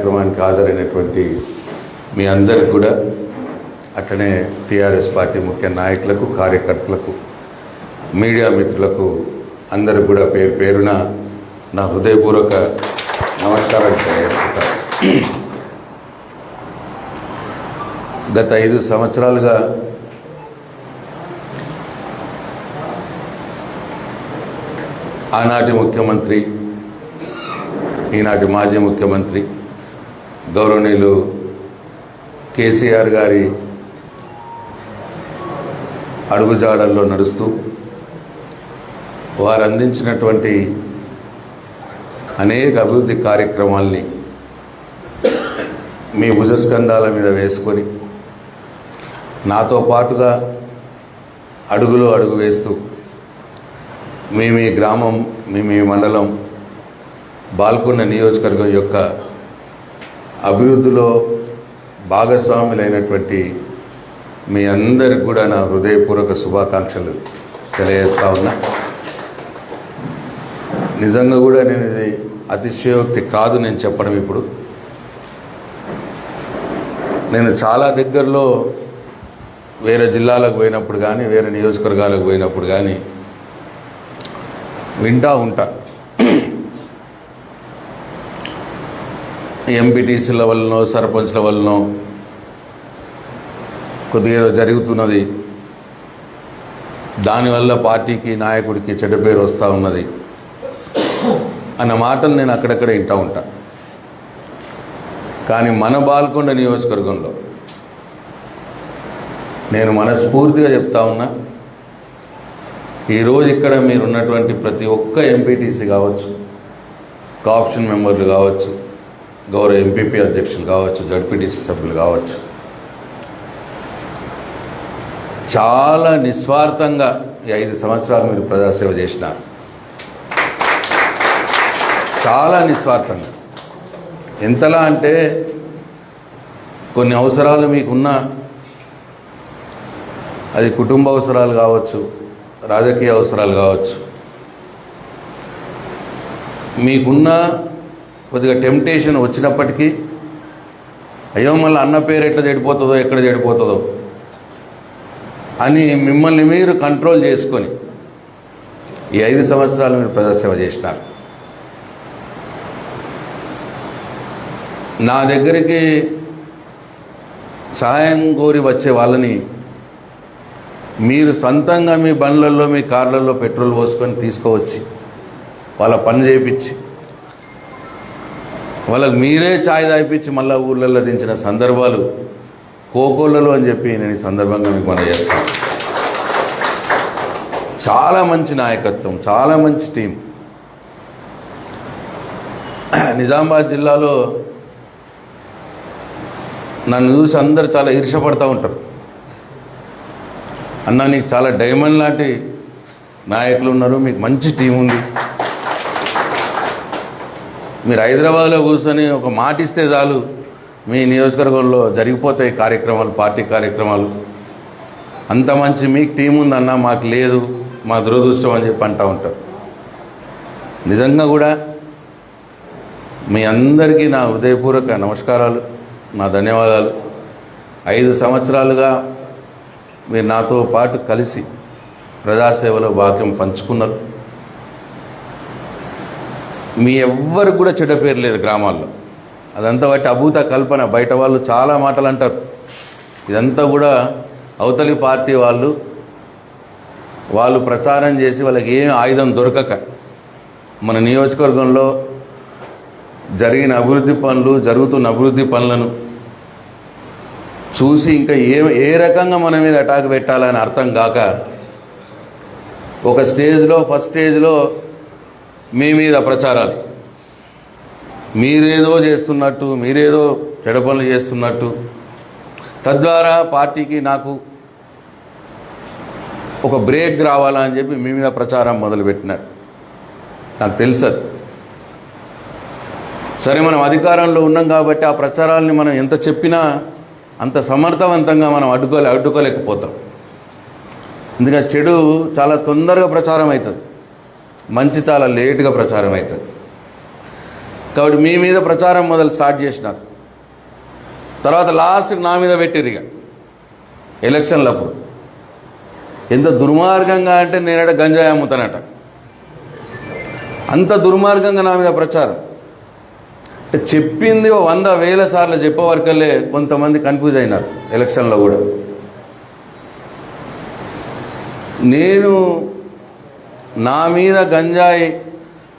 కార్యక్రమానికి హాజరైనటువంటి మీ అందరికి కూడా, అట్లనే టీఆర్ఎస్ పార్టీ ముఖ్య నాయకులకు, కార్యకర్తలకు, మీడియా మిత్రులకు అందరికి కూడా పేరు పేరున నా హృదయపూర్వక నమస్కారాలు తెలియజేస్తున్నాను. గత 5 సంవత్సరాలుగా ఆనాటి ముఖ్యమంత్రి, ఈనాటి మాజీ ముఖ్యమంత్రి గౌరవనీయులు కేసీఆర్ గారి అడుగుజాడల్లో నడుస్తూ వారు అందించినటువంటి అనేక అభివృద్ధి కార్యక్రమాల్ని మీ భుజస్కంధాల మీద వేసుకొని నాతో పాటుగా అడుగులో అడుగు వేస్తూ మీ గ్రామం, మీ మండలం, బాల్కొండ నియోజకవర్గం యొక్క అభివృద్ధిలో భాగస్వాములైనటువంటి మీ అందరికి కూడా నా హృదయపూర్వక శుభాకాంక్షలు తెలియజేస్తా ఉన్నా. నిజంగా కూడా నేను ఇది అతిశయోక్తి కాదు నేను చెప్పడం. ఇప్పుడు నేను చాలా దగ్గరలో వేరే జిల్లాలకు పోయినప్పుడు కానీ, వేరే నియోజకవర్గాలకు పోయినప్పుడు కానీ వింటూ ఉంటా, ఎంపీటీసీల వల్లనో సర్పంచ్ల వల్లనో కొద్దిగా జరుగుతున్నది, దానివల్ల పార్టీకి, నాయకుడికి చెడ్డ పేరు వస్తూ ఉన్నది అన్న మాటలు నేను అక్కడక్కడ వింటూ ఉంటా. కానీ మన బాల్కొండ నియోజకవర్గంలో నేను మనస్ఫూర్తిగా చెప్తా ఉన్నా, ఈరోజు ఇక్కడ మీరు ఉన్నటువంటి ప్రతి ఒక్క ఎంపీటీసీ కావచ్చు, కోఆప్షన్ మెంబర్లు కావచ్చు, గౌరవ ఎంపీపీ అధ్యక్షులు కావచ్చు, జడ్పీటీసీ సభ్యులు కావచ్చు, చాలా నిస్వార్థంగా ఈ 5 సంవత్సరాలు మీరు ప్రజాసేవ చేసినారు. చాలా నిస్వార్థంగా. ఎంతలా అంటే కొన్ని అవసరాలు మీకున్న, అది కుటుంబ అవసరాలు కావచ్చు, రాజకీయ అవసరాలు కావచ్చు, మీకున్న కొద్దిగా టెంప్టేషన్ వచ్చినప్పటికీ అయ్యో మళ్ళీ అన్న పేరు ఎట్లా చెడిపోతుందో, ఎక్కడ చెడిపోతుందో అని మిమ్మల్ని మీరు కంట్రోల్ చేసుకొని ఈ 5 సంవత్సరాలు మీరు ప్రజాసేవ చేసినారు. నా దగ్గరికి సహాయం కోరి వచ్చే వాళ్ళని మీరు సొంతంగా మీ బండ్లలో, మీ కార్లలో పెట్రోల్ పోసుకొని తీసుకువచ్చి వాళ్ళ పని చేయించి వాళ్ళకి మీరే ఛాయ్ తాగిపించి మళ్ళీ ఊళ్ళల్లో దించిన సందర్భాలు కోకోళ్ళలో అని చెప్పి నేను ఈ సందర్భంగా మీకు మనం చేస్తాను. చాలా మంచి నాయకత్వం, చాలా మంచి టీం. నిజామాబాద్ జిల్లాలో నన్ను చూసి అందరు చాలా ఈర్ష్యపడుతూ ఉంటారు. అన్న నీకు చాలా డైమండ్ లాంటి నాయకులు ఉన్నారు, మీకు మంచి టీం ఉంది, మీరు హైదరాబాద్లో కూర్చొని ఒక మాట ఇస్తే చాలు మీ నియోజకవర్గంలో జరిగిపోతాయి కార్యక్రమాలు, పార్టీ కార్యక్రమాలు, అంత మంచి మీకు టీం ఉందన్న, మాకు లేదు, మా దురదృష్టం అని చెప్పి అంటూ ఉంటారు. నిజంగా కూడా మీ అందరికీ నా హృదయపూర్వక నమస్కారాలు, నా ధన్యవాదాలు. 5 సంవత్సరాలుగా మీరు నాతో పాటు కలిసి ప్రజాసేవలో భాగ్యం పంచుకున్నారు. మీ ఎవ్వరికి కూడా చెడ్డ పేరు లేదు గ్రామాల్లో. అదంతా బట్టి అభూత కల్పన. బయట వాళ్ళు చాలా మాటలు అంటారు, ఇదంతా కూడా అవతలి పార్టీ వాళ్ళు ప్రచారం చేసి వాళ్ళకి ఏం ఆయుధం దొరకక మన నియోజకవర్గంలో జరిగిన అభివృద్ధి పనులు, జరుగుతున్న అభివృద్ధి పనులను చూసి ఇంకా ఏ రకంగా మన మీద అటాక్ పెట్టాలని అర్థం కాక ఒక స్టేజ్లో, ఫస్ట్ స్టేజ్లో మీ మీద ప్రచారాలు, మీరేదో చేస్తున్నట్టు, మీరేదో చెడ పనులు చేస్తున్నట్టు, తద్వారా పార్టీకి నాకు ఒక బ్రేక్ రావాలని చెప్పి మీ మీద ప్రచారం మొదలుపెట్టినారు. నాకు తెలుసు. సరే, మనం అధికారంలో ఉన్నాం కాబట్టి ఆ ప్రచారాలని మనం ఎంత చెప్పినా అంత సమర్థవంతంగా మనం అడ్డుకోలేకపోతాం. ఎందుకంటే చెడు చాలా తొందరగా ప్రచారం అవుతుంది, మంచి చాలా లేటుగా ప్రచారం అవుతుంది. కాబట్టి మీ మీద ప్రచారం స్టార్ట్ చేసినారు. తర్వాత లాస్ట్కి నా మీద పెట్టిర్రు ఇక ఎలక్షన్లప్పుడు. ఎంత దుర్మార్గంగా అంటే నేనట గంజాయి అమ్ముతానట, అంత దుర్మార్గంగా నా మీద ప్రచారం. చెప్పింది 100,000 సార్లు చెప్పేవరకల్లే కొంతమంది కన్ఫ్యూజ్ అయినారు ఎలక్షన్లో కూడా. నేను నా మీద గంజాయి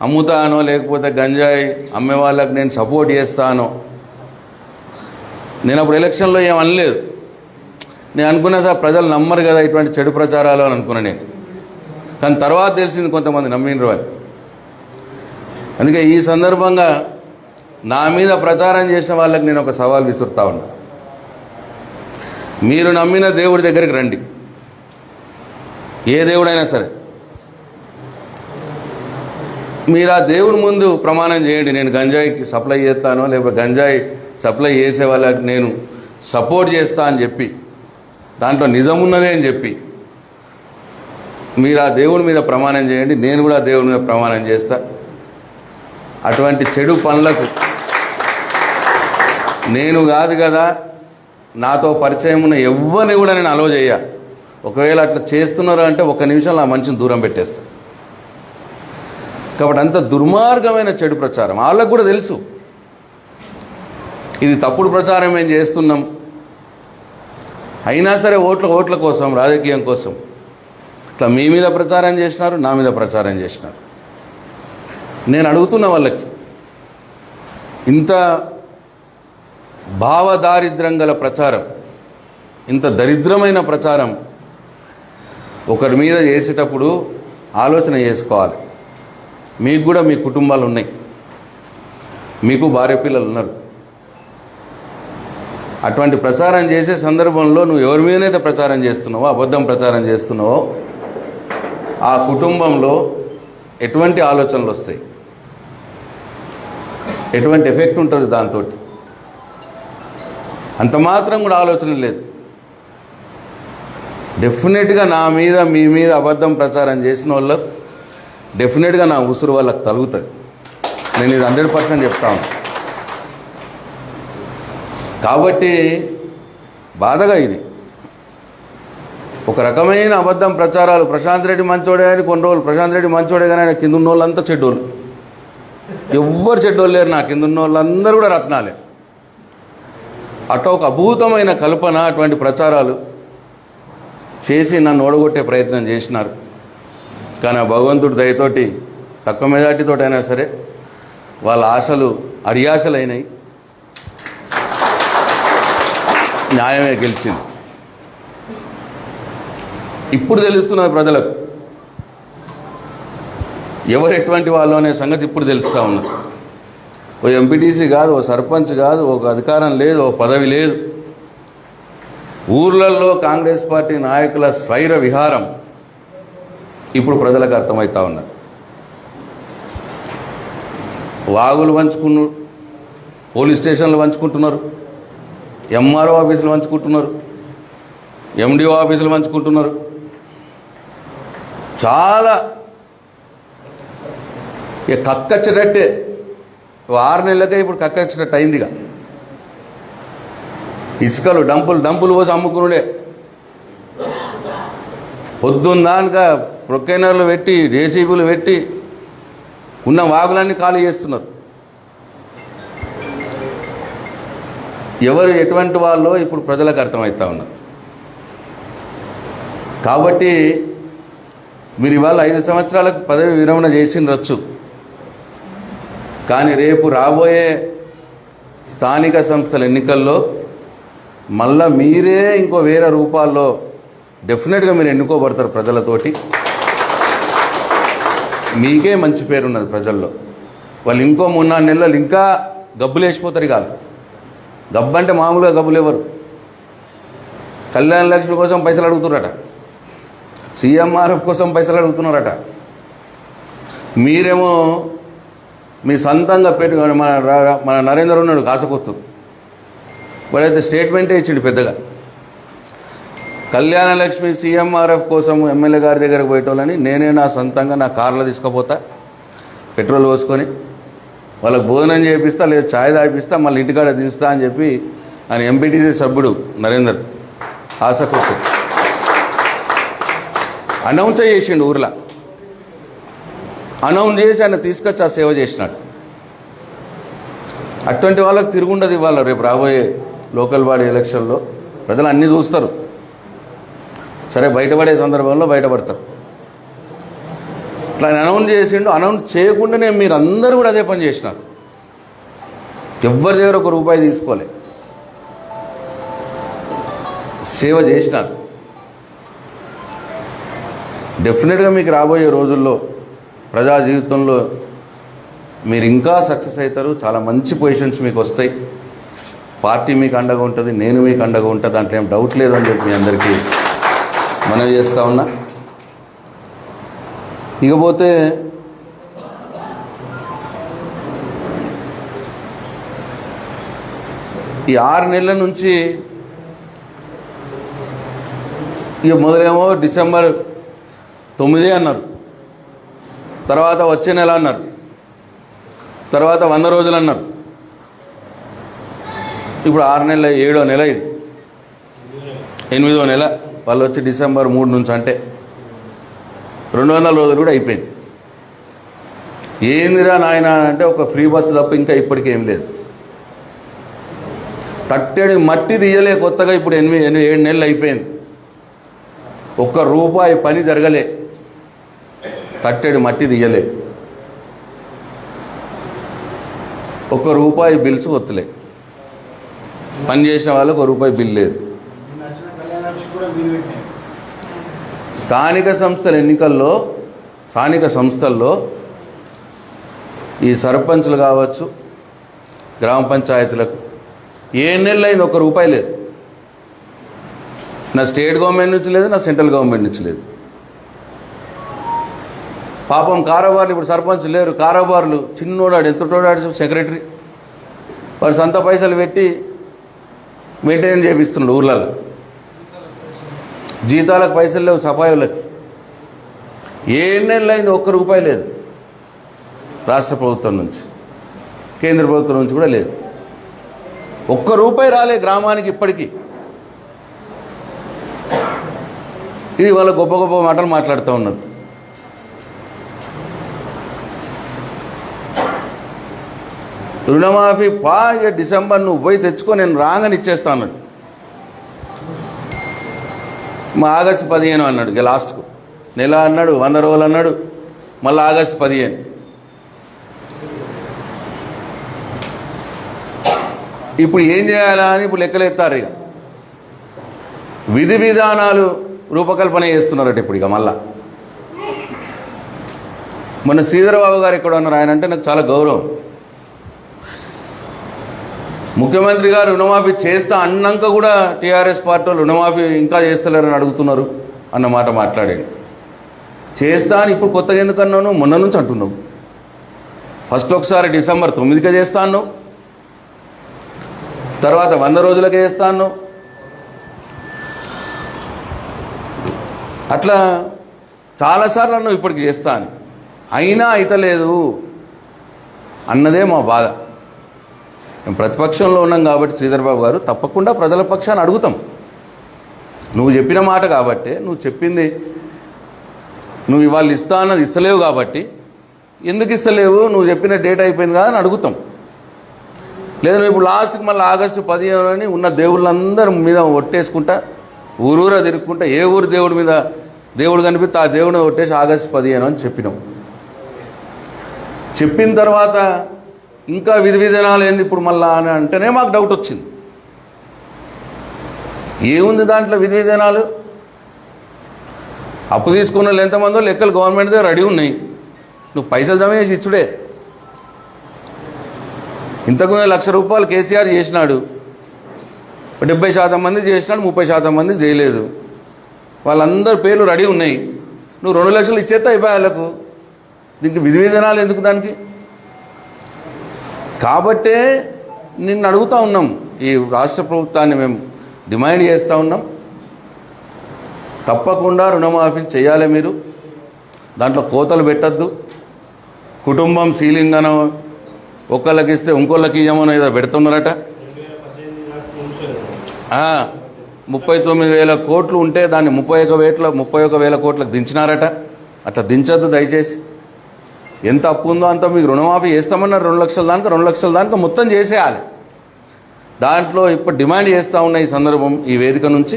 అమ్ముతానో లేకపోతే గంజాయి అమ్మే వాళ్ళకి నేను సపోర్ట్ చేస్తానో నేను అప్పుడు ఎలక్షన్లో ఏం అనలేదు. నేను అనుకున్నా సార్ ప్రజలు నమ్మరు కదా ఇటువంటి చెడు ప్రచారాలు అని అనుకున్నా నేను. కానీ తర్వాత తెలిసింది కొంతమంది నమ్మినరు అని. అందుకే ఈ సందర్భంగా నా మీద ప్రచారం చేసిన వాళ్ళకి నేను ఒక సవాల్ విసురుతా ఉన్నా. మీరు నమ్మిన దేవుడి దగ్గరికి రండి, ఏ దేవుడైనా సరే. మీరు ఆ దేవుడి ముందు ప్రమాణం చేయండి, నేను గంజాయికి సప్లై చేస్తానో లేకపోతే గంజాయి సప్లై చేసే వాళ్ళకి నేను సపోర్ట్ చేస్తా అని చెప్పి, దాంట్లో నిజం ఉన్నదే అని చెప్పి మీరు ఆ దేవుడి మీద ప్రమాణం చేయండి. నేను కూడా ఆ దేవుడి మీద ప్రమాణం చేస్తా. అటువంటి చెడు పనులకు నేను కాదు కదా, నాతో పరిచయం ఉన్న ఎవ్వరిని కూడా నేను అలో చేయ. ఒకవేళ అట్లా చేస్తున్నారు అంటే 1 నిమిషంలో ఆ మనిషిని దూరం పెట్టేస్తా. కాబట్టి అంత దుర్మార్గమైన చెడు ప్రచారం వాళ్ళకు కూడా తెలుసు. ఇది తప్పుడు ప్రచారం ఏం చేస్తున్నాం, అయినా సరే ఓట్ల కోసం, రాజకీయం కోసం ఇట్లా మీ మీద ప్రచారం చేసినారు, నా మీద ప్రచారం చేసినారు. నేను అడుగుతున్న వాళ్ళకి, ఇంత భావదారిద్ర్యం గల ప్రచారం, ఇంత దరిద్రమైన ప్రచారం ఒకరి మీద చేసేటప్పుడు ఆలోచన చేసుకోవాలి. మీకు కూడా మీ కుటుంబాలు ఉన్నాయి, మీకు భార్య పిల్లలు ఉన్నారు. అటువంటి ప్రచారం చేసే సందర్భంలో నువ్వు ఎవరి మీదనైతే ప్రచారం చేస్తున్నావో, అబద్ధం ప్రచారం చేస్తున్నావో, ఆ కుటుంబంలో ఎటువంటి ఆలోచనలు వస్తాయి, ఎటువంటి ఎఫెక్ట్ ఉంటుంది దాంతో. అంత మాత్రం కూడా ఆలోచన లేదు. డెఫినెట్గా నా మీద మీ మీద అబద్ధం ప్రచారం చేసిన వాళ్ళకు డెఫినెట్గా నా ఉసురు వాళ్ళకి తగులుతుంది. నేను ఇది 100% చెప్తాను. కాబట్టి బాధగా ఇది ఒక రకమైన అబద్ధం ప్రచారాలు. ప్రశాంత్ రెడ్డి మంచోడే అని కొన్ని రోజులు ప్రశాంత్ రెడ్డి మంచోడే కానీ ఆయన కింద ఉన్న వాళ్ళంతా చెడ్డోళ్ళు. ఎవ్వరు చెడ్డోళ్ళు లేరు, నా కింద ఉన్న వాళ్ళందరూ కూడా రత్నాలే. అటు ఒక అద్భుతమైన కల్పన, అటువంటి ప్రచారాలు చేసి నన్ను ఓడగొట్టే ప్రయత్నం చేసినారు. కానీ ఆ భగవంతుడి దయతోటి తక్కువ మెజార్టీతోటి అయినా సరే వాళ్ళ ఆశలు అడియాశలైనాయి, న్యాయమే గెలిచింది. ఇప్పుడు తెలుస్తున్నది ప్రజలకు ఎవరు ఎటువంటి వాళ్ళు అనే సంగతి ఇప్పుడు తెలుస్తూ ఉన్నది. ఓ ఎంపీటీసీ కాదు, ఓ సర్పంచ్ కాదు, ఒక అధికారం లేదు, ఓ పదవి లేదు. ఊర్లలో కాంగ్రెస్ పార్టీ నాయకుల స్వైర విహారం ఇప్పుడు ప్రజలకు అర్థమవుతా ఉన్నది. వాగులు పంచుకున్నారు, పోలీస్ స్టేషన్లు పంచుకుంటున్నారు, ఎంఆర్ఓ ఆఫీసులు పంచుకుంటున్నారు, ఎండిఓ ఆఫీసులు పంచుకుంటున్నారు. చాలా ఇక కక్కచ్చినట్టే 6 నెలలకే ఇప్పుడు కక్కచ్చినట్టు అయిందిగా. ఇసుకలు డంపులు పోసి అమ్ముకునుడే. పొద్దున్నాక ప్రొక్లైనర్లు పెట్టి, జేసీబీలు పెట్టి ఉన్న వాగులన్నీ ఖాళీ చేస్తున్నారు. ఎవరు ఎటువంటి వాళ్ళో ఇప్పుడు ప్రజలకు అర్థమవుతా ఉన్నారు. కాబట్టి మీరు ఇవాళ 5 సంవత్సరాలకు పదవి విరమణ చేసిండొచ్చు, కానీ రేపు రాబోయే స్థానిక సంస్థల ఎన్నికల్లో మళ్ళా మీరే ఇంకో వేరే రూపాల్లో డెఫినెట్గా మీరు ఎన్నుకోబడతారు ప్రజలతోటి. మీకే మంచి పేరున్నది ప్రజల్లో. వాళ్ళు ఇంకో 3-4 నెలలు ఇంకా గబ్బులు వేసిపోతారు. కాదు గబ్బు అంటే మామూలుగా గబ్బులు ఎవరు. కళ్యాణ లక్ష్మి కోసం పైసలు అడుగుతున్నారట, సీఎంఆర్ఎఫ్ కోసం పైసలు అడుగుతున్నారట. మీరేమో మీ సొంతంగా పెట్టుకుని మన నరేంద్ర ఉన్నాడు కాసకొత్తు, వాడైతే స్టేట్మెంటే ఇచ్చిండు పెద్దగా. కళ్యాణ లక్ష్మి సీఎంఆర్ఎఫ్ కోసం ఎమ్మెల్యే గారి దగ్గరకు పోయేటోళ్ళని నేనే నా సొంతంగా నా కార్లో తీసుకుపోతా, పెట్రోల్ పోసుకొని వాళ్ళకి భోజనం చేపిస్తా, లేదు ఛాయ్ తాగిపిస్తా, మళ్ళీ ఇంటికాడ తీస్తా అని చెప్పి ఆయన ఎంపీటీసీ సభ్యుడు నరేందర్ ఆశకొట్టు అనౌన్స్ చేసిండు. ఊర్లో అనౌన్స్ చేసి ఆయన తీసుకొచ్చి ఆ సేవ చేసినాడు. అటువంటి వాళ్ళకి తిరుగుండదు ఇవాళ రేపు రాబోయే లోకల్ బాడీ ఎలక్షన్లో. ప్రజలు అన్నీ చూస్తారు, సరే బయటపడే సందర్భంలో బయటపడతారు. ఇట్లా అనౌన్స్ చేసిండు. అనౌన్స్ చేయకుండానే మీరు అందరూ కూడా అదే పని చేసినారు. ఎవ్వరి దగ్గర ఒక రూపాయి తీసుకోలే, సేవ చేసినారు. డెఫినెట్గా మీకు రాబోయే రోజుల్లో ప్రజా జీవితంలో మీరు ఇంకా సక్సెస్ అవుతారు. చాలా మంచి పొజిషన్స్ మీకు వస్తాయి. పార్టీ మీకు అండగా ఉంటుంది, నేను మీకు అండగా ఉంటుంది, దాంట్లో ఏం డౌట్ లేదని చెప్పి మీ అందరికీ మనవి చేస్తూ ఉన్నా. ఇకపోతే ఈ 6 నెలల నుంచి ఇక మొదలేమో డిసెంబర్ 9 అన్నారు, తర్వాత వచ్చే నెల అన్నారు, తర్వాత 100 రోజులు అన్నారు. ఇప్పుడు 6 నెలల 7వ నెల, ఇది 8వ నెల. వాళ్ళు వచ్చి డిసెంబర్ 3 నుంచి అంటే 200 రోజులు కూడా అయిపోయింది. ఏందిరా నాయన అంటే ఒక ఫ్రీ బస్సు తప్ప ఇంకా ఇప్పటికేం లేదు. తట్టేడు మట్టి తీయలే కొత్తగా. ఇప్పుడు 7 నెలలు అయిపోయింది, ఒక్క రూపాయి పని జరగలే, తట్టేడు మట్టి తీయలే, ఒక్క రూపాయి బిల్స్ వత్తలే, పని చేసిన వాళ్ళకు 1 రూపాయి బిల్ లేదు. స్థానిక సంస్థల్లో ఈ సర్పంచ్లు కావచ్చు, గ్రామ పంచాయతీలకు 7 నెలలు అయింది, 1 రూపాయి లేదు. నా స్టేట్ గవర్నమెంట్ నుంచి లేదు, నా సెంట్రల్ గవర్నమెంట్ నుంచి లేదు. పాపం కారోబార్లు, ఇప్పుడు సర్పంచ్ లేరు, కారోబార్లు చిన్నోడాడు, ఎంతటోడాడు సెక్రటరీ, వాడు సొంత పైసలు పెట్టి మెయింటెనెన్స్ చేపిస్తున్నాడు ఊర్లలో. జీతాలకు పైసలు లేవు, సఫాయిలకు. 7 నెలలు అయింది, 1 రూపాయి లేదు. రాష్ట్ర ప్రభుత్వం నుంచి, కేంద్ర ప్రభుత్వం నుంచి కూడా లేదు. 1 రూపాయి రాలే గ్రామానికి ఇప్పటికీ. ఇది వాళ్ళ గొప్ప గొప్ప మాటలు మాట్లాడుతూ ఉన్నారు. రుణమాఫీ డిసెంబర్ నువ్వు పోయి తెచ్చుకో, నేను రాగానే ఇచ్చేస్తా అన్నాడు. మా ఆగస్టు 15 అన్నాడు. ఇక లాస్ట్కు నెల అన్నాడు, 100 రోజులు అన్నాడు, మళ్ళీ ఆగస్టు 15. ఇప్పుడు ఏం చేయాలా అని ఇప్పుడు లెక్కలు ఎత్తారు. ఇక విధి విధానాలు రూపకల్పన చేస్తున్నారట ఇప్పుడు. ఇక మళ్ళా మొన్న శ్రీధరబాబు గారు ఎక్కడ ఉన్నారు, ఆయన అంటే నాకు చాలా గౌరవం. ముఖ్యమంత్రి గారు రుణమాఫీ చేస్తా అన్నాక కూడా టీఆర్ఎస్ పార్టీ వాళ్ళు రుణమాఫీ ఇంకా చేస్తలేరని అడుగుతున్నారు అన్నమాట మాట్లాడాడు. చేస్తా అని ఇప్పుడు కొత్తగా ఎందుకన్నాను, మొన్న నుంచి అంటున్నావు. ఫస్ట్ ఒకసారి డిసెంబర్ 9కే చేస్తాను, తర్వాత 100 రోజులకే చేస్తాను. అట్లా చాలాసార్లు అన్నావు ఇప్పటికి చేస్తా అని, అయినా అయితలేదు అన్నదే మా బాధ. మేము ప్రతిపక్షంలో ఉన్నాం కాబట్టి శ్రీధర్బాబు గారు తప్పకుండా ప్రజల పక్షాన్ని అడుగుతాం. నువ్వు చెప్పిన మాట కాబట్టి, నువ్వు చెప్పింది నువ్వు ఇవాళ ఇస్తా అన్నది ఇస్తలేవు కాబట్టి, ఎందుకు ఇస్తలేవు, నువ్వు చెప్పిన డేట్ అయిపోయింది కదా అని అడుగుతాం. లేదా నువ్వు ఇప్పుడు లాస్ట్కి మళ్ళీ ఆగస్టు 15 అని ఉన్న దేవుళ్ళందరి మీద ఒట్టేసుకుంటా, ఊరూరా తిరుక్కుంటా, ఏ ఊరు దేవుడి మీద దేవుడు కనిపిస్తే ఆ దేవుడిని ఒట్టేసి ఆగస్టు 15 అని చెప్పినాం. చెప్పిన తర్వాత ఇంకా విధి విధానాలు ఏంది ఇప్పుడు మళ్ళా అని అంటేనే మాకు డౌట్ వచ్చింది. ఏముంది దాంట్లో విధి విధానాలు? అప్పు తీసుకున్న వాళ్ళు ఎంతమందో లెక్కలు గవర్నమెంట్ దగ్గర రెడీ ఉన్నాయి, నువ్వు పైసలు జమ చేసి ఇచ్చుడే. ఇంతకు ₹1,00,000 కేసీఆర్ చేసినాడు, 70% మంది చేసినాడు, 30% మంది చేయలేదు. వాళ్ళందరి పేర్లు రెడీ ఉన్నాయి, నువ్వు 2 లక్షలు ఇచ్చేస్తే అయిపోయి వాళ్ళకు. దీనికి విధి విధానాలు ఎందుకు దానికి? కాబట్టే నిన్ను అడుగుతూ ఉన్నాం, ఈ రాష్ట్ర ప్రభుత్వాన్ని మేము డిమాండ్ చేస్తూ ఉన్నాం, తప్పకుండా రుణమాఫీ చేయాలి మీరు. దాంట్లో కోతలు పెట్టద్దు. కుటుంబం సీలింగ్ అనో ఒక్కళ్ళకి ఇస్తే ఇంకోళ్ళకి ఇవ్వమని ఏదో పెడుతున్నారట. 39,000 కోట్లు ఉంటే దాన్ని 31,000 కోట్లకు దించినారట. అట్లా దించద్దు దయచేసి. ఎంత అప్పు ఉందో అంత మీకు రుణమాఫీ చేస్తామన్నారు. 2 లక్షల దానికి మొత్తం చేసేయాలి. దాంట్లో ఇప్పుడు డిమాండ్ చేస్తూ ఉన్న ఈ సందర్భం ఈ వేదిక నుంచి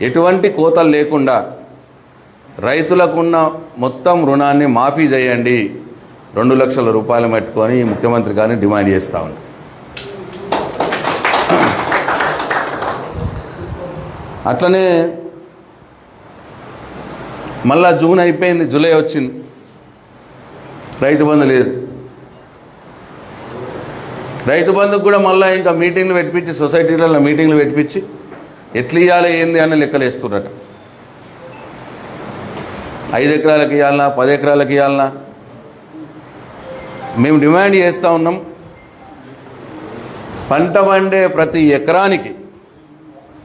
ఎటువంటి కోతలు లేకుండా రైతులకున్న మొత్తం రుణాన్ని మాఫీ చేయండి, 2 లక్షల రూపాయలు పెట్టుకొని ముఖ్యమంత్రి గారిని డిమాండ్ చేస్తూ ఉన్నా. అట్లనే మళ్ళా జూన్ అయిపోయింది, జూలై వచ్చింది, రైతు బంధు లేదు. రైతు బంధుకు కూడా మళ్ళీ ఇంకా మీటింగ్లు పెట్టించి సొసైటీలలో మీటింగ్లు పెట్టించి ఎట్లా ఇవ్వాలి ఏంది అని లెక్కలు వేస్తున్నట. 5 ఎకరాలకు ఇవ్వాలన్నా 10 ఎకరాలకు ఇవ్వాలన్నా మేము డిమాండ్ చేస్తూ ఉన్నాం. పంట పండే ప్రతి ఎకరానికి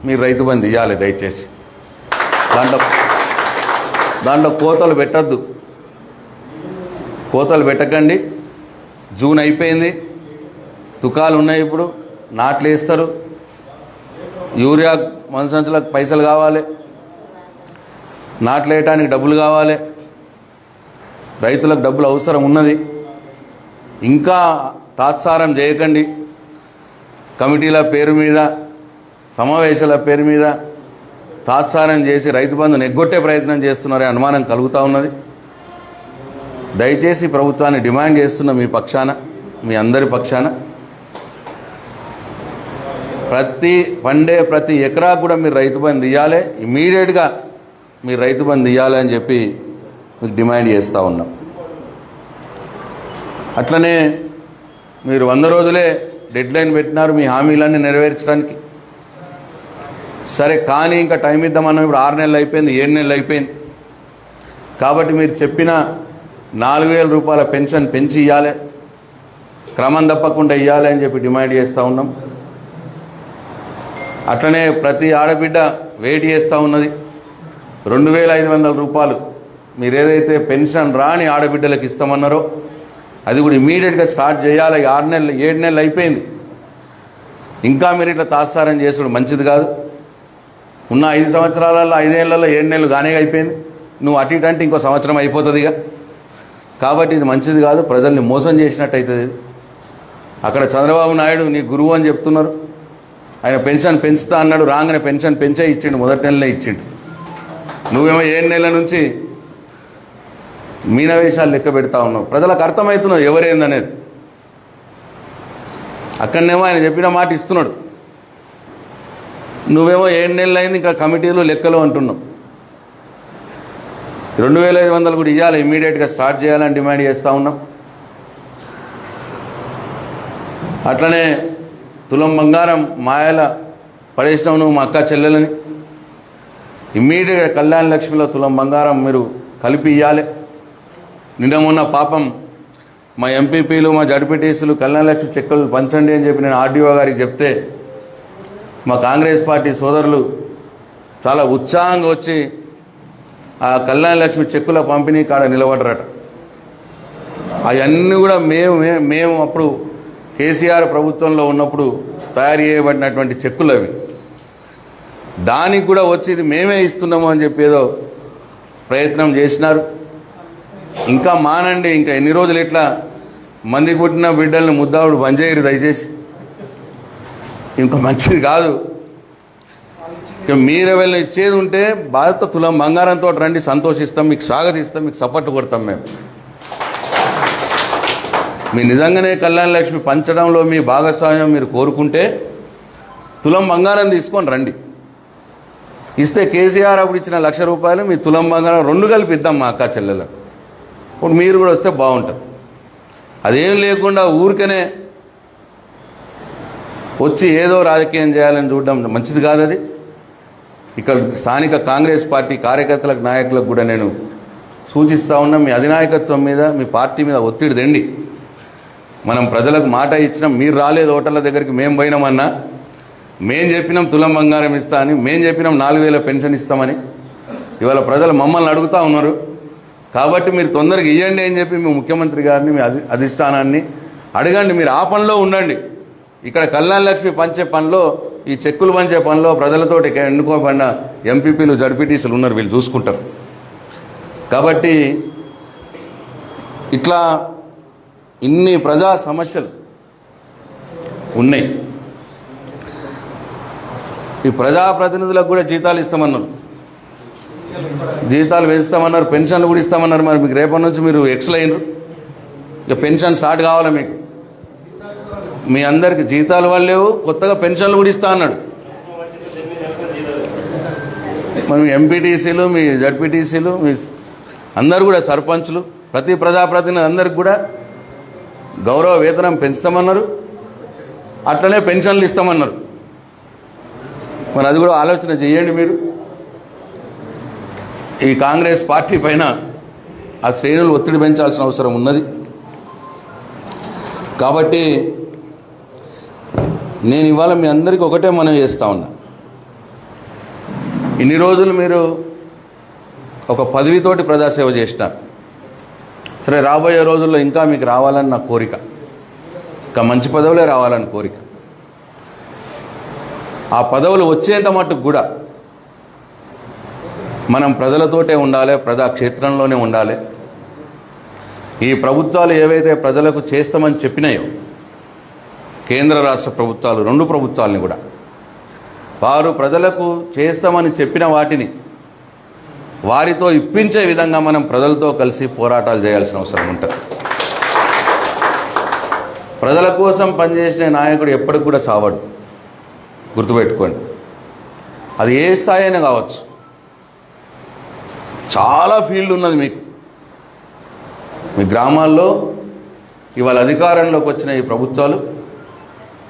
మీరు రైతు బంధు ఇవ్వాలి దయచేసి. దాంట్లో కోతలు పెట్టద్దు, కోతలు పెట్టకండి. జూన్ అయిపోయింది, తుకాలు ఉన్నాయి, ఇప్పుడు నాట్లు వేస్తారు, యూరియా మనసంచులకు పైసలు కావాలి, నాట్లు వేయటానికి డబ్బులు కావాలి, రైతులకు డబ్బులు అవసరం ఉన్నది. ఇంకా తాత్సారం చేయకండి. కమిటీల పేరు మీద సమావేశాల పేరు మీద తాత్సారం చేసి రైతు బంధును ఎగ్గొట్టే ప్రయత్నం చేస్తున్నారనే అనుమానం కలుగుతూ ఉన్నది. దయచేసి ప్రభుత్వాన్ని డిమాండ్ చేస్తున్న మీ పక్షాన, మీ అందరి పక్షాన ప్రతి ఎకరా కూడా మీరు రైతు బంధు ఇవ్వాలి, ఇమీడియట్గా మీరు రైతు బంధు ఇవ్వాలి అని చెప్పి మీకు డిమాండ్ చేస్తూ ఉన్నాం. అట్లనే మీరు 100 రోజులే డెడ్లైన్ పెట్టినారు మీ హామీలన్నీ నెరవేర్చడానికి. సరే కానీ ఇంకా టైం ఇద్దామన్నా. ఇప్పుడు 6 నెలలు అయిపోయింది, 7 నెలలు అయిపోయింది. కాబట్టి మీరు చెప్పిన 4,000 రూపాయల పెన్షన్ పెంచి ఇవ్వాలి, క్రమం తప్పకుండా ఇవ్వాలి అని చెప్పి డిమాండ్ చేస్తూ ఉన్నాం. అట్లనే ప్రతి ఆడబిడ్డ వెయిట్ చేస్తూ ఉన్నది. 2,500 రూపాయలు మీరు ఏదైతే పెన్షన్ రాని ఆడబిడ్డలకు ఇస్తామన్నారో అది కూడా ఇమీడియట్గా స్టార్ట్ చేయాలి. 6 నెలలు 7 నెలలు అయిపోయింది, ఇంకా మీరు ఇట్లా తాత్సారం చేసుడు మంచిది కాదు. ఉన్న 5 సంవత్సరాలలో 5 ఏళ్లలో 7 నెలలు గానే అయిపోయింది. నువ్వు అటు ఇటు అంటే ఇంకో సంవత్సరం అయిపోతుంది ఇక. కాబట్టి ఇది మంచిది కాదు, ప్రజల్ని మోసం చేసినట్టు అవుతుంది. అక్కడ చంద్రబాబు నాయుడు నీ గురువు అని చెప్తున్నారు. ఆయన పెన్షన్ పెంచుతా అన్నాడు, రాగానే పెన్షన్ పెంచే ఇచ్చిండు, మొదటి నెలనే ఇచ్చిండు. నువ్వేమో 7 నెలల నుంచి మీనవేశాలు లెక్క పెడతా ఉన్నావు. ప్రజలకు అర్థమవుతున్నావు ఎవరేందనేది. అక్కడనేమో ఆయన చెప్పిన మాట ఇస్తున్నాడు, నువ్వేమో 7 నెలలు అయింది ఇంకా కమిటీలు లెక్కలు అంటున్నావు. 2,500 కూడా ఇవ్వాలి, ఇమ్మీడియట్గా స్టార్ట్ చేయాలని డిమాండ్ చేస్తూ ఉన్నాం. అట్లనే తులం బంగారం మాయల పడేసినావు నువ్వు మా అక్క చెల్లెలని. ఇమ్మీడియట్గా కళ్యాణ లక్ష్మిలో తులం బంగారం మీరు కలిపి ఇవ్వాలి. నిన్న మొన్న పాపం మా ఎంపీపీలు మా జడ్పీటీసీలు కళ్యాణ లక్ష్మి చెక్కులు పంచండి అని చెప్పి నేను ఆర్డీఓ గారికి చెప్తే మా కాంగ్రెస్ పార్టీ సోదరులు చాలా ఉత్సాహంగా వచ్చి ఆ కళ్యాణ లక్ష్మి చెక్కుల పంపిణీ కాడ నిలబడరట. అవన్నీ కూడా మేము అప్పుడు కేసీఆర్ ప్రభుత్వంలో ఉన్నప్పుడు తయారు చేయబడినటువంటి చెక్కులు అవి. దానికి కూడా వచ్చి ఇది మేమే ఇస్తున్నాము అని చెప్పి ఏదో ప్రయత్నం చేసినారు. ఇంకా మానండి, ఇంకా ఎన్ని రోజులు ఇట్లా మంది పుట్టిన బిడ్డలను ముద్దావుడు పనిచేయరు దయచేసి. ఇంకా మంచిది కాదు. ఇక మీరు వెళ్ళి ఇచ్చేది ఉంటే భారత తులం బంగారంతో రండి, సంతోషిస్తాం, మీకు స్వాగతిస్తాం, మీకు సపోర్ట్ కొడతాం. మీ నిజంగానే కళ్యాణ లక్ష్మి పంచడంలో మీ భాగస్వామ్యం మీరు కోరుకుంటే తులం బంగారం తీసుకొని రండి. ఇస్తే కేసీఆర్ అప్పుడు ఇచ్చిన 1,00,000 రూపాయలు మీ తులం బంగారం 2 కలిపి ఇద్దాం మా అక్క చెల్లెలకు. ఇప్పుడు మీరు కూడా వస్తే బాగుంటుంది. అదేం లేకుండా ఊరికనే వచ్చి ఏదో రాజకీయం చేయాలని చూడడం మంచిది కాదు. అది ఇక్కడ స్థానిక కాంగ్రెస్ పార్టీ కార్యకర్తలకు నాయకులకు కూడా నేను సూచిస్తూ ఉన్నా, మీ అధినాయకత్వం మీద మీ పార్టీ మీద ఒత్తిడి తెండి. మనం ప్రజలకు మాట ఇచ్చినాం, మీరు రాలేదు ఓటర్ల దగ్గరికి, మేము పోయినామన్నా, మేం చెప్పినాం తులం బంగారం ఇస్తా అని, మేం చెప్పినాం 4,000 పెన్షన్ ఇస్తామని. ఇవాళ ప్రజలు మమ్మల్ని అడుగుతూ ఉన్నారు. కాబట్టి మీరు తొందరగా ఇవ్వండి అని చెప్పి మీ ముఖ్యమంత్రి గారిని, మీ అధిష్టానాన్ని అడగండి, మీరు ఆ పనిలో ఉండండి. ఇక్కడ కళ్యాణ లక్ష్మి పంచే పనిలో, ఈ చెక్కులు పంచే పనిలో ప్రజలతోటి ఎన్నుకోబడిన ఎంపీపీలు జడ్పీటీసీలు ఉన్నారు, వీళ్ళు చూసుకుంటారు. కాబట్టి ఇట్లా ఇన్ని ప్రజా సమస్యలు ఉన్నాయి. ఈ ప్రజాప్రతినిధులకు కూడా జీతాలు ఇస్తామన్నారు, జీతాలు పెంచుతామన్నారు, పెన్షన్లు కూడా ఇస్తామన్నారు. మరి మీకు రేపటి నుంచి మీరు ఎక్స్లు అయినరు, ఇక పెన్షన్ స్టార్ట్ కావాలా మీకు? మీ అందరికి జీతాలు వాళ్ళు లేవు, కొత్తగా పెన్షన్లు కూడా ఇస్తా అన్నాడు. మరి ఎంపీటీసీలు, మీ జడ్పీటీసీలు, మీ అందరు కూడా సర్పంచ్లు, ప్రతి ప్రజాప్రతినిధి అందరికి కూడా గౌరవ వేతనం పెంచుతామన్నారు, అట్లనే పెన్షన్లు ఇస్తామన్నారు. మరి అది కూడా ఆలోచన చేయండి మీరు. ఈ కాంగ్రెస్ పార్టీ పైన ఆ శ్రేణులు ఒత్తిడి పెంచాల్సిన అవసరం ఉన్నది. కాబట్టి నేను ఇవాళ మీ అందరికీ ఒకటే మనం చేస్తూ ఉన్నా, ఇన్ని రోజులు మీరు ఒక పదవితోటి ప్రజాసేవ చేసినారు. సరే, రాబోయే రోజుల్లో ఇంకా మీకు రావాలని నా కోరిక, ఇంకా మంచి పదవులే రావాలని కోరిక. ఆ పదవులు వచ్చేంత మట్టుకు కూడా మనం ప్రజలతోటే ఉండాలి, ప్రజాక్షేత్రంలోనే ఉండాలి. ఈ ప్రభుత్వాలు ఏవైతే ప్రజలకు చేస్తామని చెప్పినాయో, కేంద్ర రాష్ట్ర ప్రభుత్వాలు, రెండు ప్రభుత్వాలని కూడా వారు ప్రజలకు చేస్తామని చెప్పిన వాటిని వారితో ఇప్పించే విధంగా మనం ప్రజలతో కలిసి పోరాటాలు చేయాల్సిన అవసరం ఉంటుంది. ప్రజల కోసం పనిచేసిన నాయకుడు ఎప్పటికి కూడా సావడు, గుర్తుపెట్టుకోండి. అది ఏ స్థాయి అయినా కావచ్చు. చాలా ఫీల్డ్ ఉన్నది మీకు. మీ గ్రామాల్లో ఇవాళ అధికారంలోకి వచ్చిన ఈ ప్రభుత్వాలు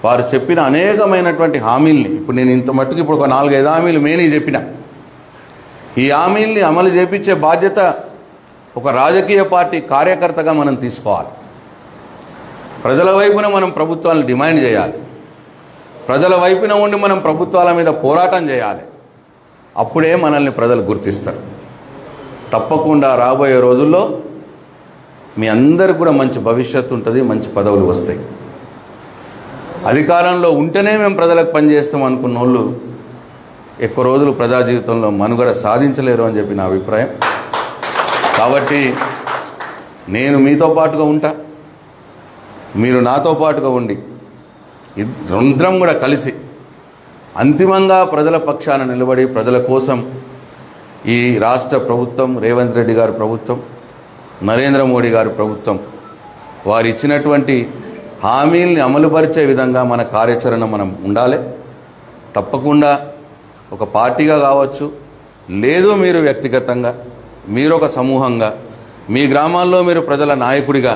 వారు చెప్పిన అనేకమైనటువంటి హామీల్ని, ఇప్పుడు నేను ఇంత మట్టుకు ఇప్పుడు ఒక 4-5 హామీలు మెయిన్గా చెప్పిన, ఈ హామీల్ని అమలు చేపించే బాధ్యత ఒక రాజకీయ పార్టీ కార్యకర్తగా మనం తీసుకోవాలి. ప్రజల వైపున మనం ప్రభుత్వాలను డిమాండ్ చేయాలి, ప్రజల వైపున ఉండి మనం ప్రభుత్వాల మీద పోరాటం చేయాలి. అప్పుడే మనల్ని ప్రజలు గుర్తిస్తారు. తప్పకుండా రాబోయే రోజుల్లో మీ అందరికి కూడా మంచి భవిష్యత్తు ఉంటుంది, మంచి పదవులు వస్తాయి. అధికారంలో ఉంటేనే మేము ప్రజలకు పనిచేస్తాం అనుకున్న వాళ్ళు ఎక్కువ రోజులు ప్రజా జీవితంలో మనుగడ సాధించలేరు అని చెప్పి నా అభిప్రాయం. కాబట్టి నేను మీతో పాటుగా ఉంటా, మీరు నాతో పాటుగా ఉండి ఇద్దరం కూడా కలిసి అంతిమంగా ప్రజల పక్షాన నిలబడి ప్రజల కోసం ఈ రాష్ట్ర ప్రభుత్వం, రేవంత్ రెడ్డి గారి ప్రభుత్వం, నరేంద్ర మోడీ గారి ప్రభుత్వం వారు ఇచ్చినటువంటి హామీల్ని అమలుపరిచే విధంగా మన కార్యాచరణ మనం ఉండాలి. తప్పకుండా ఒక పార్టీగా కావచ్చు, లేదు మీరు వ్యక్తిగతంగా, మీరు ఒక సమూహంగా, మీ గ్రామాల్లో మీరు ప్రజల నాయకుడిగా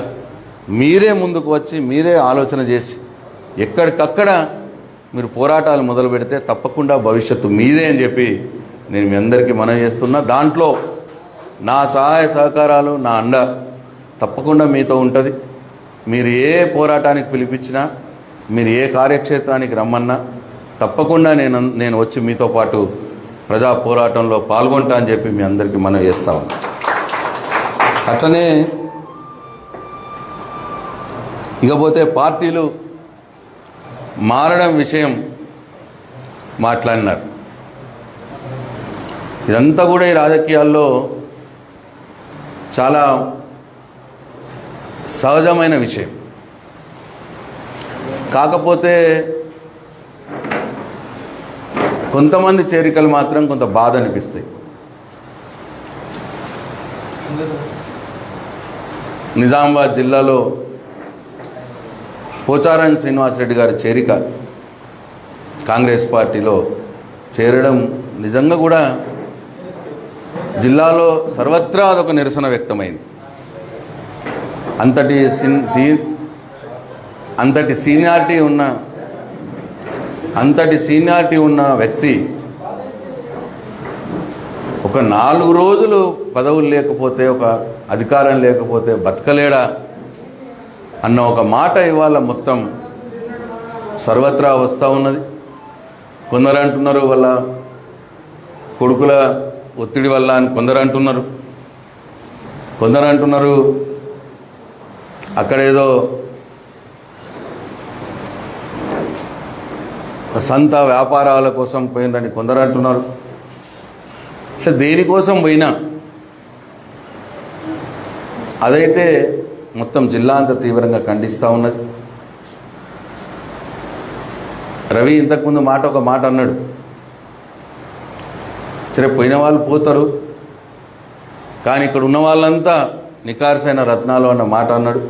మీరే ముందుకు వచ్చి మీరే ఆలోచన చేసి ఎక్కడికక్కడ మీరు పోరాటాలు మొదలు పెడితే తప్పకుండా భవిష్యత్తు మీదే అని చెప్పి నేను మీ అందరికీ మనవి చేస్తున్నా. దాంట్లో నా సహాయ సహకారాలు, నా అండ తప్పకుండా మీతో ఉంటుంది. మీరు ఏ పోరాటానికి పిలిపించినా, మీరు ఏ కార్యక్షేత్రానికి రమ్మన్నా తప్పకుండా నేను వచ్చి మీతో పాటు ప్రజా పోరాటంలో పాల్గొంటా అని చెప్పి మీ అందరికీ మనవి చేస్తా ఉన్నా. అట్లనే ఇకపోతే పార్టీలు మారడం విషయం మాట్లాడినారు. ఇదంతా కూడా ఈ రాజకీయాల్లో చాలా సహజమైన విషయం. కాకపోతే కొంతమంది చేరికలు మాత్రం కొంత బాధ అనిపిస్తాయి. నిజామాబాద్ జిల్లాలో పోచారం శ్రీనివాసరెడ్డి గారి చేరిక, కాంగ్రెస్ పార్టీలో చేరడం నిజంగా కూడా జిల్లాలో సర్వత్రా అదొక నిరసన వ్యక్తమైంది. అంతటి సీనియారిటీ ఉన్న వ్యక్తి ఒక 4 రోజులు పదవులు లేకపోతే, ఒక అధికారం లేకపోతే బతకలేడా అన్న ఒక మాట ఇవాళ మొత్తం సర్వత్రా వస్తూ ఉన్నది. కొందరు అంటున్నారు వాళ్ళ కొడుకుల ఒత్తిడి వల్ల అని కొందరు అంటున్నారు అక్కడేదో సొంత వ్యాపారాల కోసం పోయినని కొందరు అంటున్నారు. ఇట్లా దేనికోసం పోయినా అదైతే మొత్తం జిల్లా అంతా తీవ్రంగా ఖండిస్తూ ఉన్నది. రవి ఇంతకుముందు ఒక మాట అన్నాడు, సరే పోయిన వాళ్ళు పోతారు కానీ ఇక్కడ ఉన్న వాళ్ళంతా నికార్సైన రత్నాలు అన్న మాట అన్నాడు.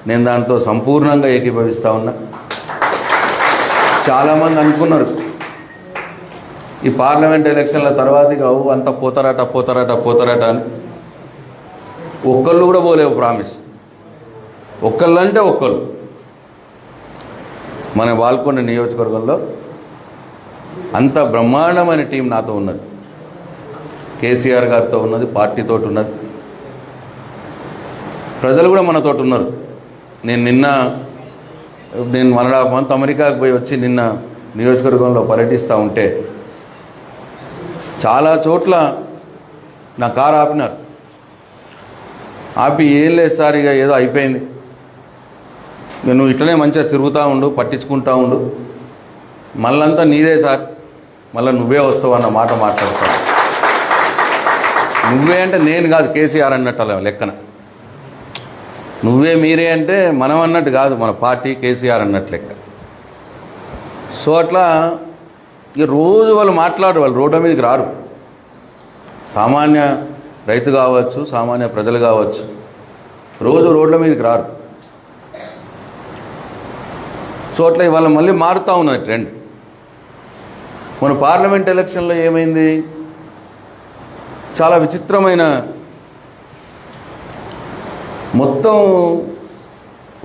నేను దాంతో సంపూర్ణంగా ఏకీభవిస్తూ ఉన్నా. చాలామంది అనుకున్నారు ఈ పార్లమెంట్ ఎలక్షన్ల తర్వాత ఇక అంతా పోతారట అని. ఒక్కళ్ళు కూడా పోలేవు ప్రామిస్. ఒక్కళ్ళు అంటే ఒక్కళ్ళు. మన బాల్కొండ నియోజకవర్గంలో అంత బ్రహ్మాండమైన టీం నాతో ఉన్నది. కేసీఆర్ గారితో ఉన్నది, పార్టీతో ఉన్నది, ప్రజలు కూడా మనతో ఉన్నారు. నేను 1.5 months అమెరికాకు పోయి వచ్చి నిన్న నియోజకవర్గంలో పర్యటిస్తూ ఉంటే చాలా చోట్ల నా కారు ఆపినారు. ఆపి ఏం లేదు సార్, ఇక ఏదో అయిపోయింది, నువ్వు ఇట్లనే మంచిగా తిరుగుతూ ఉండు, పట్టించుకుంటూ ఉండు, మళ్ళంతా నీదే సార్, మళ్ళీ నువ్వే వస్తావు అన్న మాట మాట్లాడతావు. నువ్వే అంటే నేను కాదు, కేసీఆర్ అన్నట్టు అలా లెక్కన. నువ్వే మీరే అంటే మనం అన్నట్టు కాదు, మన పార్టీ కేసీఆర్ అన్నట్టు లెక్క. సో అట్లా ఇక రోజు వాళ్ళు మాట్లాడరు, వాళ్ళు రోడ్డు మీదకి రారు. సామాన్య రైతు కావచ్చు, సామాన్య ప్రజలు కావచ్చు, రోజు రోడ్ల మీదకి రారు. సో అట్లా ఇవాళ మళ్ళీ మారుతూ ఉన్నది ట్రెండ్. మన పార్లమెంట్ ఎలక్షన్లో ఏమైంది, చాలా విచిత్రమైన, మొత్తం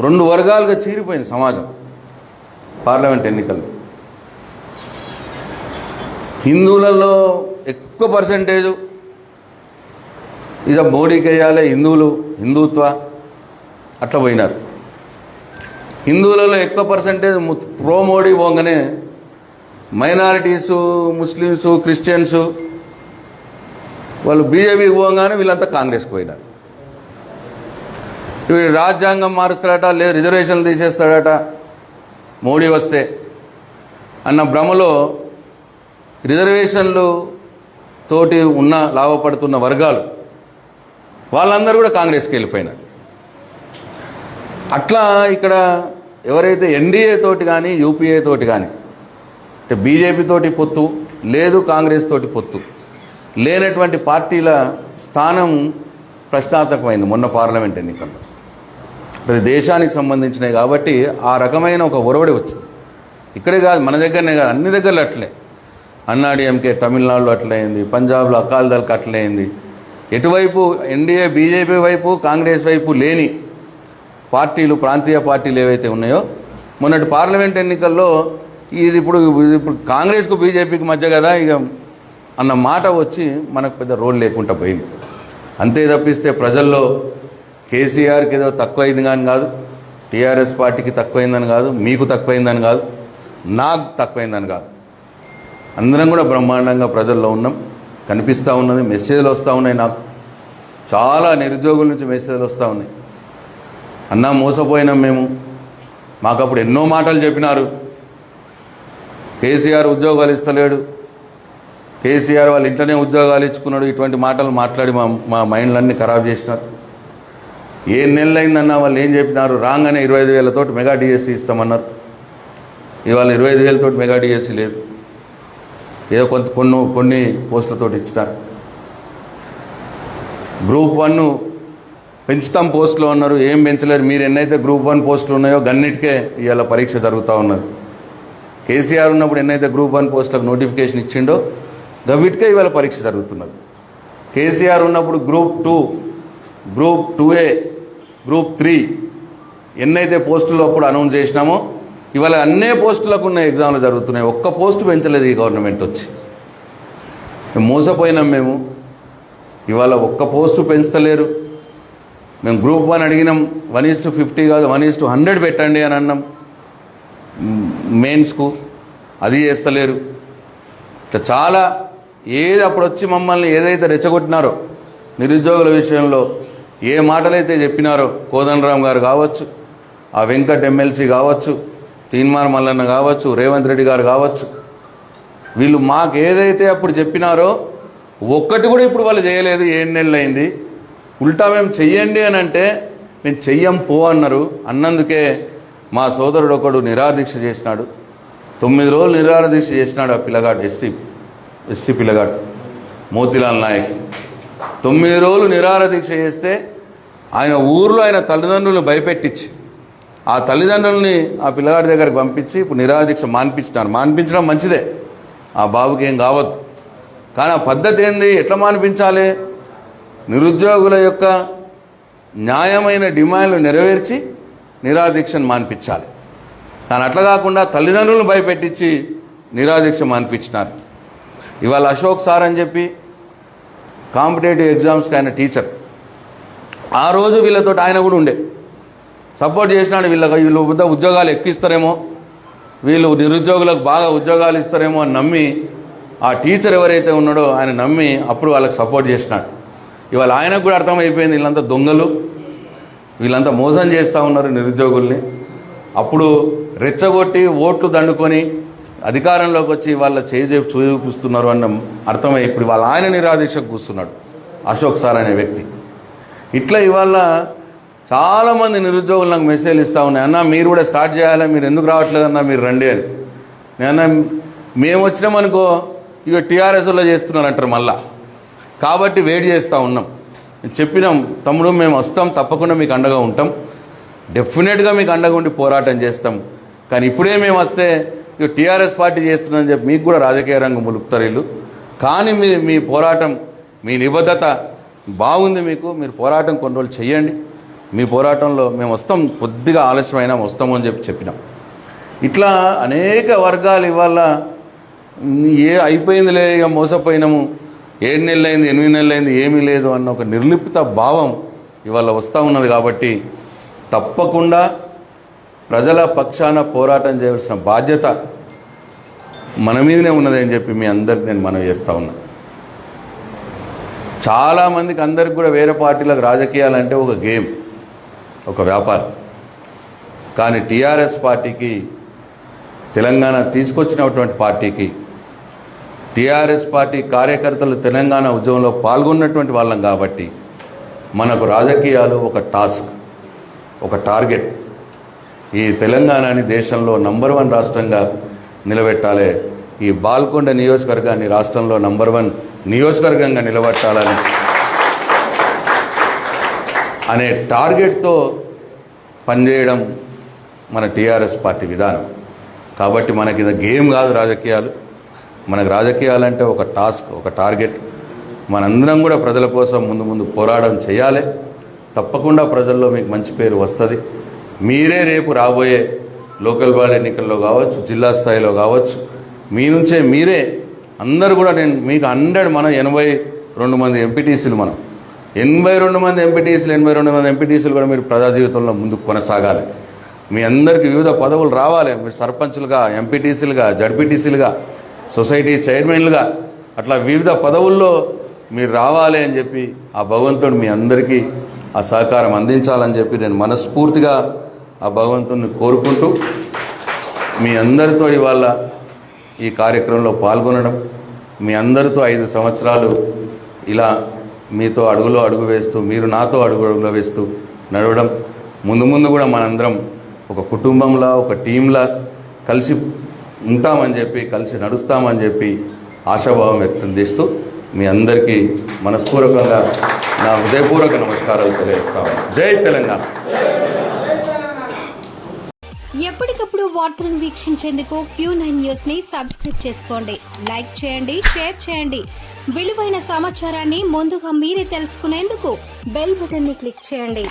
2 వర్గాలుగా చీరిపోయింది సమాజం పార్లమెంట్ ఎన్నికల్లో. హిందువులలో ఎక్కువ పర్సెంటేజు ఇక మోడీకి వేయాలి, హిందుత్వ అట్లా పోయినారు. హిందువులలో ఎక్కువ పర్సెంటేజ్ ప్రో మోడీ పోగానే మైనారిటీసు, ముస్లిమ్సు, క్రిస్టియన్సు వాళ్ళు బీజేపీకి పోగానే వీళ్ళంతా కాంగ్రెస్కి పోయినారు. వీడు రాజ్యాంగం మారుస్తాడట, లేదు రిజర్వేషన్లు తీసేస్తాడట మోడీ వస్తే అన్న భ్రమలో రిజర్వేషన్లు తోటి లాభపడుతున్న వర్గాలు వాళ్ళందరూ కూడా కాంగ్రెస్కి వెళ్ళిపోయినారు. అట్లా ఇక్కడ ఎవరైతే ఎన్డీఏ తోటి కానీ యూపీఏ తోటి కానీ, అంటే బీజేపీ తోటి పొత్తు లేదు, కాంగ్రెస్ తోటి పొత్తు లేనటువంటి పార్టీల స్థానం ప్రశ్నార్థకమైంది మొన్న పార్లమెంట్ ఎన్నికల్లో. అది దేశానికి సంబంధించినవి కాబట్టి ఆ రకమైన ఒక ఒరవడి వచ్చింది. ఇక్కడే కాదు, మన దగ్గరనే కాదు, అన్ని దగ్గరలో అట్లే. అన్నాడీఎంకే తమిళనాడులో అట్లయింది, పంజాబ్లో అకాలీదళ్ అట్లయింది. ఎటువైపు ఎన్డీఏ బీజేపీ వైపు కాంగ్రెస్ వైపు లేని పార్టీలు, ప్రాంతీయ పార్టీలు ఏవైతే ఉన్నాయో మొన్నటి పార్లమెంట్ ఎన్నికల్లో ఇది ఇప్పుడు కాంగ్రెస్కు బీజేపీకి మధ్య కదా ఇక అన్న మాట వచ్చి మనకు పెద్ద రోల్ లేకుండా పోయింది. అంతే తప్పిస్తే ప్రజల్లో కేసీఆర్కి ఏదో తక్కువైంది కానీ కాదు, టీఆర్ఎస్ పార్టీకి తక్కువైందని కాదు, మీకు తక్కువైందని కాదు, నాకు తక్కువైందని కాదు, అందరం కూడా బ్రహ్మాండంగా ప్రజల్లో ఉన్నాం. కనిపిస్తూ ఉన్నది, మెసేజ్లు వస్తూ ఉన్నాయి. నాకు చాలా నిరుద్యోగుల నుంచి మెసేజ్లు వస్తూ ఉన్నాయి. అన్నా మోసపోయినాం మేము, మాకు అప్పుడు ఎన్నో మాటలు చెప్పినారు, కేసీఆర్ ఉద్యోగాలు ఇస్తలేడు, కేసీఆర్ వాళ్ళ ఇంట్లోనే ఉద్యోగాలు ఇచ్చుకున్నాడు, ఇటువంటి మాటలు మాట్లాడి మా మైండ్లన్నీ ఖరాబ్ చేసినారు. ఏ నెలలైందన్నా వాళ్ళు ఏం చెప్పినారు, రాగానే 25,000 మెగా డిఎస్సీ ఇస్తామన్నారు. ఇవాళ 25,000 మెగా డిఎస్సీ లేదు, ఏదో కొన్ని పోస్టులతో ఇచ్చినారు. గ్రూప్ 1 పెంచుతాం పోస్టులు అన్నారు, ఏం పెంచలేరు. మీరు ఎన్నైతే గ్రూప్ 1 పోస్టులు ఉన్నాయో గన్నిటికే ఇవాళ పరీక్ష జరుగుతూ ఉన్నది. కేసీఆర్ ఉన్నప్పుడు ఎన్నైతే గ్రూప్ 1 పోస్టులకు నోటిఫికేషన్ ఇచ్చిండో గవిటికే ఇవాళ పరీక్ష జరుగుతున్నది. కేసీఆర్ ఉన్నప్పుడు గ్రూప్ 2, గ్రూప్ 2A, గ్రూప్ 3 ఎన్నైతే పోస్టులు అప్పుడు అనౌన్స్ చేసినామో ఇవాళ అన్నే పోస్టులకు ఉన్న ఎగ్జామ్లు జరుగుతున్నాయి. ఒక్క పోస్టు పెంచలేదు ఈ గవర్నమెంట్ వచ్చి. మోసపోయినాం మేము. ఇవాళ ఒక్క పోస్టు పెంచలేరు. మేము గ్రూప్ 1 అడిగినాం, 1:50 కాదు 1:100 పెట్టండి అని అన్నాం మెయిన్స్కు, అది చేస్తలేరు. ఇట్లా చాలా అప్పుడు వచ్చి మమ్మల్ని ఏదైతే రెచ్చగొట్టినారో నిరుద్యోగుల విషయంలో ఏ మాటలైతే చెప్పినారో కోదండరామ్ గారు కావచ్చు, ఆ వెంకట్ ఎమ్మెల్సీ కావచ్చు, తీన్మార్ మల్లన్న కావచ్చు, రేవంత్ రెడ్డి గారు కావచ్చు, వీళ్ళు మాకు ఏదైతే అప్పుడు చెప్పినారో ఒక్కటి కూడా ఇప్పుడు వాళ్ళు చేయలేదు. 7 నెలలు అయింది. ఉల్టా మేము చెయ్యండి అని అంటే మేము చెయ్యం పో అన్నారు. అన్నందుకే మా సోదరుడు ఒకడు నిరాదీక్ష చేసినాడు. 9 రోజులు నిరాదీక్ష చేసినాడు. ఆ పిల్లగాడు ఎస్టీ పిల్లగాడు మోతీలాల్ నాయక్ 9 రోజులు నిరాదీక్ష చేస్తే ఆయన ఊర్లో ఆయన తల్లిదండ్రులను భయపెట్టించి ఆ తల్లిదండ్రుల్ని ఆ పిల్లగాడి దగ్గరికి పంపించి ఇప్పుడు నిరాదీక్ష మాన్పించినారు. మాన్పించడం మంచిదే, ఆ బాబుకి ఏం కావద్దు. కానీ ఆ పద్ధతి ఏంది, ఎట్లా మాన్పించాలి? నిరుద్యోగుల యొక్క న్యాయమైన డిమాండ్లు నెరవేర్చి నిరాదీక్షను మాన్పించాలి. కానీ అట్లా కాకుండా తల్లిదండ్రులను భయపెట్టించి నిరాదీక్ష మాన్పించినారు. ఇవాళ అశోక్ సార్ అని చెప్పి కాంపిటేటివ్ ఎగ్జామ్స్కి ఆయన టీచర్. ఆ రోజు వీళ్ళతో ఆయన కూడా ఉండే సపోర్ట్ చేసినాడు. వీళ్ళు ఉద్యోగాలు ఎక్కిస్తారేమో, వీళ్ళు నిరుద్యోగులకు బాగా ఉద్యోగాలు ఇస్తారేమో అని నమ్మి ఆ టీచర్ ఎవరైతే ఉన్నాడో ఆయన నమ్మి అప్పుడు వాళ్ళకి సపోర్ట్ చేసినాడు. ఇవాళ ఆయనకు కూడా అర్థమైపోయింది వీళ్ళంతా దొంగలు, వీళ్ళంతా మోసం చేస్తూ ఉన్నారు నిరుద్యోగుల్ని. అప్పుడు రెచ్చగొట్టి ఓట్లు దండుకొని అధికారంలోకి వచ్చి వాళ్ళ చేయి చూపిస్తున్నారు అన్న అర్థమై ఇప్పుడు వాళ్ళ ఆయన నిరాదీక్షకు కూర్చున్నాడు అశోక్ సార్ అనే వ్యక్తి. ఇట్లా ఇవాళ చాలామంది నిరుద్యోగులు నాకు మెసేజ్లు ఇస్తూ ఉన్నాయి, అన్న మీరు కూడా స్టార్ట్ చేయాలి, మీరు ఎందుకు రావట్లేదు అన్న, మీరు రండి అని. నేను మేము వచ్చినామనుకో ఇక టీఆర్ఎస్లో చేస్తున్నారంటారు మళ్ళా, కాబట్టి వెయిట్ చేస్తూ ఉన్నాం. చెప్పినాం, తమ్ముడు మేము వస్తాం, తప్పకుండా మీకు అండగా ఉంటాం, డెఫినెట్గా మీకు అండగా ఉండి పోరాటం చేస్తాం. కానీ ఇప్పుడే మేము వస్తే ఇక టీఆర్ఎస్ పార్టీ చేస్తుందని చెప్పి మీకు కూడా రాజకీయ రంగం ములుపుతారు వీళ్ళు. కానీ మీ పోరాటం, మీ నిబద్ధత బాగుంది, మీరు పోరాటం కొన్ని రోజులు చేయండి, మీ పోరాటంలో మేము వస్తాం, కొద్దిగా ఆలస్యమైనా వస్తాము అని చెప్పినాం. ఇట్లా అనేక వర్గాలు ఇవాళ అయిపోయిందిలే ఇక మోసపోయినాము, 7 నెలలు అయింది, 8 నెలలు అయింది, ఏమీ లేదు అన్న ఒక నిర్లిప్త భావం ఇవాళ వస్తూ ఉన్నది. కాబట్టి తప్పకుండా ప్రజల పక్షాన పోరాటం చేయాల్సిన బాధ్యత మన మీదనే ఉన్నది అని చెప్పి మీ అందరికి నేను మనవి చేస్తూ ఉన్నా. చాలామందికి అందరికి కూడా వేరే పార్టీలకు రాజకీయాలంటే ఒక గేమ్, ఒక వ్యాపారం. కానీ టీఆర్ఎస్ పార్టీకి, తెలంగాణ తీసుకొచ్చినటువంటి పార్టీకి, టీఆర్ఎస్ పార్టీ కార్యకర్తలు తెలంగాణ ఉద్యమంలో పాల్గొన్నటువంటి వాళ్ళం కాబట్టి మనకు రాజకీయాలు ఒక టాస్క్, ఒక టార్గెట్. ఈ తెలంగాణని దేశంలో నంబర్ 1 రాష్ట్రంగా నిలబెట్టాలి, ఈ బాల్కొండ నియోజకవర్గాన్ని రాష్ట్రంలో నంబర్ 1 నియోజకవర్గంగా నిలబెట్టాలని అనే టార్గెట్తో పనిచేయడం మన టీఆర్ఎస్ పార్టీ విధానం. కాబట్టి మనకి ఇది గేమ్ కాదు రాజకీయాలు. మనకు రాజకీయాలంటే ఒక టాస్క్, ఒక టార్గెట్. మనందరం కూడా ప్రజల కోసం ముందు పోరాటం చేయాలి. తప్పకుండా ప్రజల్లో మీకు మంచి పేరు వస్తుంది. మీరే రేపు రాబోయే లోకల్ బాడీ ఎన్నికల్లో కావచ్చు, జిల్లా స్థాయిలో కావచ్చు, మీ నుంచే మీరే అందరూ కూడా నేను మీకు 100 మనం 82 మంది ఎంపీటీసీలు, మనం 82 మంది ఎంపీటీసీలు, 82 మంది ఎంపీటీసీలు కూడా మీరు ప్రజా జీవితంలో ముందుకు కొనసాగాలి. మీ అందరికీ వివిధ పదవులు రావాలి. మీరు సర్పంచులుగా, ఎంపీటీసీలుగా, జడ్పీటీసీలుగా, సొసైటీ చైర్మన్లుగా, అట్లా వివిధ పదవుల్లో మీరు రావాలి అని చెప్పి ఆ భగవంతుడు మీ అందరికీ ఆ సహకారం అందించాలని చెప్పి నేను మనస్ఫూర్తిగా ఆ భగవంతుడిని కోరుకుంటూ మీ అందరితో ఇవాళ ఈ కార్యక్రమంలో పాల్గొనడం, మీ అందరితో 5 సంవత్సరాలు ఇలా మీతో అడుగులో అడుగు వేస్తూ, మీరు నాతో అడుగులో వేస్తూ నడవడం, ముందు కూడా మనందరం ఒక కుటుంబంలా, ఒక టీంలా కలిసి ఉంటామని చెప్పి, కలిసి నడుస్తామని చెప్పి ఆశాభావం వ్యక్తం చేస్తూ మీ అందరికీ మనస్పూర్వకంగా నా హృదయపూర్వక నమస్కారాలు తెలియజేస్తాను. జై తెలంగాణ. ఎప్పటికప్పుడు వార్తలను వీక్షించేందుకు Q9 న్యూస్ ని సబ్స్క్రైబ్ చేసుకోండి, లైక్ చేయండి, షేర్ చేయండి. విలువైన సమాచారాన్ని ముందుగా మీరే తెలుసుకునేందుకు బెల్ బటన్ ని క్లిక్ చేయండి.